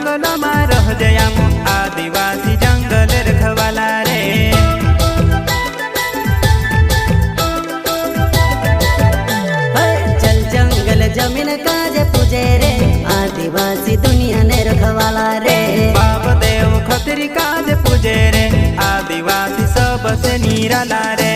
जंगलમાં રહજે આમ आदिवासी जंगल रखवाला रे। चल जंगल जमीन काजे पूजे रे आदिवासी दुनिया ने रखवाला रे। बाप देव खतरी काजे पूजे रे आदिवासी सबसे निराला रे।